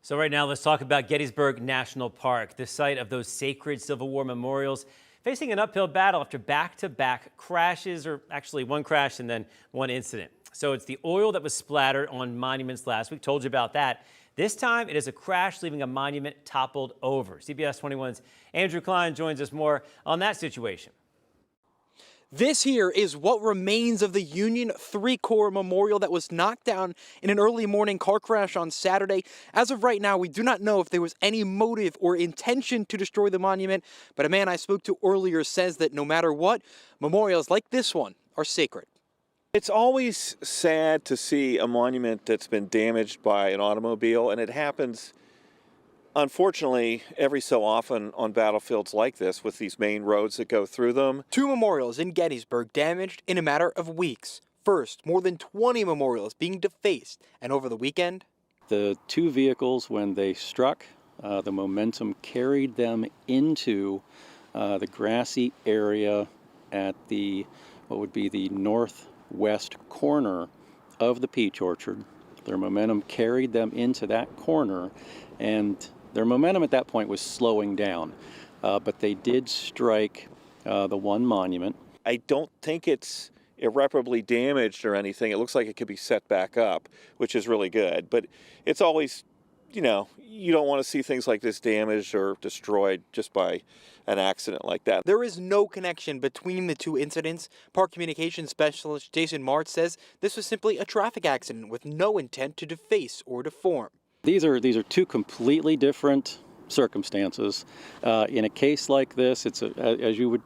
So right now, let's talk about Gettysburg National Park, the site of those sacred Civil War memorials, facing an uphill battle after back-to-back crashes, or actually one crash and then one incident. So it's the oil that was splattered on monuments last week. Told you about that. This time, it is a crash leaving a monument toppled over. CBS 21's Andrew Klein joins us more on that situation. This here is what remains of the Union 3 Corps memorial that was knocked down in an early morning car crash on Saturday. As of right now, we do not know if there was any motive or intention to destroy the monument, but a man I spoke to earlier says that no matter what, memorials like this one are sacred. It's always sad to see a monument that's been damaged by an automobile, and it happens, unfortunately, every so often on battlefields like this with these main roads that go through them. 2 memorials in Gettysburg damaged in a matter of weeks. First, more than 20 memorials being defaced, and over the weekend, the 2 vehicles, when they struck, the momentum carried them into the grassy area at what would be the northwest corner of the peach orchard. Their momentum carried them into that corner, and their momentum at that point was slowing down, but they did strike the one monument. I don't think it's irreparably damaged or anything. It looks like it could be set back up, which is really good. But it's always, you don't want to see things like this damaged or destroyed just by an accident like that. there is no connection between the 2 incidents. Park Communications Specialist Jason Martz says this was simply a traffic accident with no intent to deface or deform. These are 2 completely different circumstances. In a case like this, as you would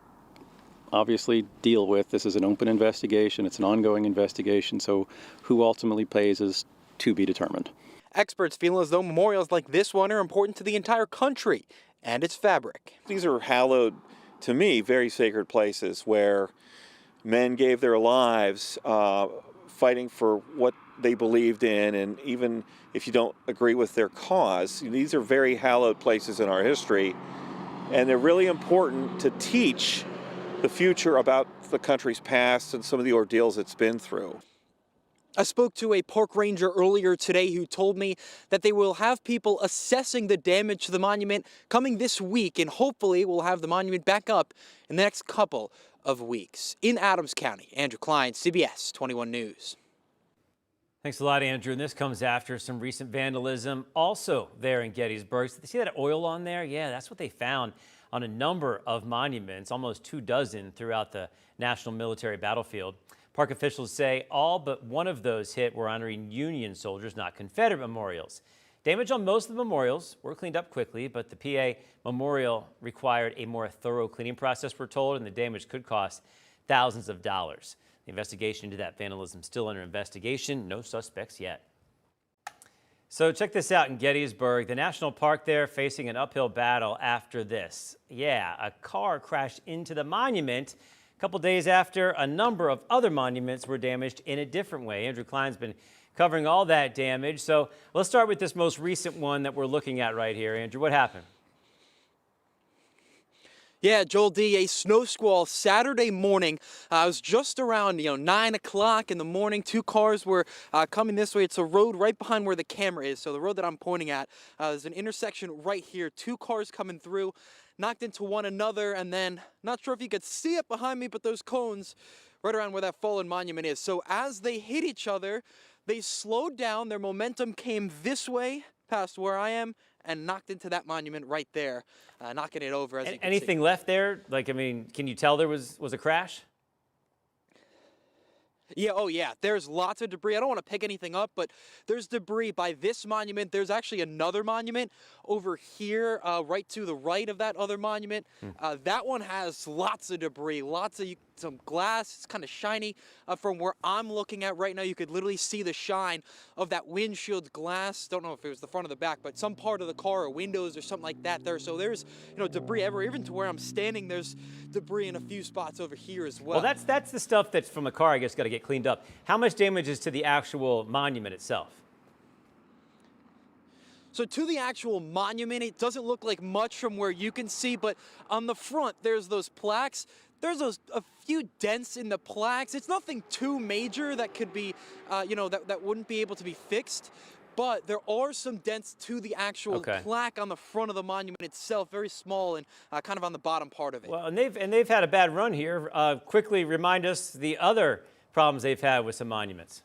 obviously deal with, this is an open investigation. It's an ongoing investigation. So who ultimately pays is to be determined. Experts feel as though memorials like this one are important to the entire country and its fabric. These are hallowed, to me, very sacred places where men gave their lives fighting for what they believed in, and even if you don't agree with their cause, these are very hallowed places in our history, and they're really important to teach the future about the country's past and some of the ordeals it's been through. I spoke to a park ranger earlier today who told me that they will have people assessing the damage to the monument coming this week, and hopefully we'll have the monument back up in the next couple of weeks. In Adams County, Andrew Klein, CBS 21 News. Thanks a lot, Andrew. And this comes after some recent vandalism also there in Gettysburg. So, see that oil on there? Yeah, that's what they found on a number of monuments, almost 24 throughout the National Military Battlefield. Park officials say all but one of those hit were honoring Union soldiers, not Confederate memorials. Damage on most of the memorials were cleaned up quickly, but the PA memorial required a more thorough cleaning process, we're told, and the damage could cost thousands of dollars. The investigation into that vandalism still under investigation. No suspects yet. So check this out in Gettysburg. The national park there facing an uphill battle after this. Yeah, a car crashed into the monument a couple days after a number of other monuments were damaged in a different way. Andrew Klein's been covering all that damage. So let's start with this most recent one that we're looking at right here. Andrew, what happened? Yeah, Joel D., a snow squall Saturday morning. It was just around 9 o'clock in the morning. 2 cars were coming this way. It's a road right behind where the camera is. So the road that I'm pointing at, there's an intersection right here. 2 cars coming through, knocked into one another, and then, not sure if you could see it behind me, but those cones right around where that fallen monument is. So as they hit each other, they slowed down. Their momentum came this way past where I am and knocked into that monument right there, knocking it over. As you can see. Anything left there? Like, I mean, can you tell there was a crash? Yeah, oh yeah, there's lots of debris. I don't want to pick anything up, but there's debris by this monument. There's actually another monument over here, right to the right of that other monument. That one has lots of debris, some glass. It's kind of shiny. From where I'm looking at right now, you could literally see the shine of that windshield glass. Don't know if it was the front or the back, but some part of the car or windows or something like that there. So there's, debris everywhere. Even to where I'm standing, there's debris in a few spots over here as well. Well, that's the stuff that's from the car, I guess, got to get cleaned up. How much damage is to the actual monument itself? So to the actual monument, it doesn't look like much from where you can see, but on the front, there's those plaques. There's a few dents in the plaques. It's nothing too major that could be, that wouldn't be able to be fixed. but there are some dents to the actual Okay. plaque on the front of the monument itself, very small and kind of on the bottom part of it. Well, and they've had a bad run here. Quickly remind us the other problems they've had with some monuments.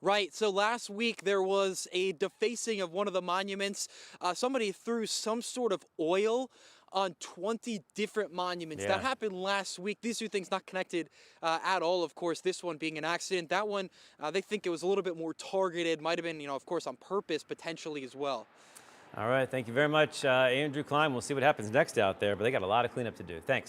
Right, so last week there was a defacing of one of the monuments. Somebody threw some sort of oil on 20 different monuments. Yeah. That happened last week. These two things not connected at all, of course, this one being an accident. That one, they think it was a little bit more targeted, might have been, of course, on purpose potentially as well. All right, thank you very much, Andrew Klein. We'll see what happens next out there, but they got a lot of cleanup to do. Thanks.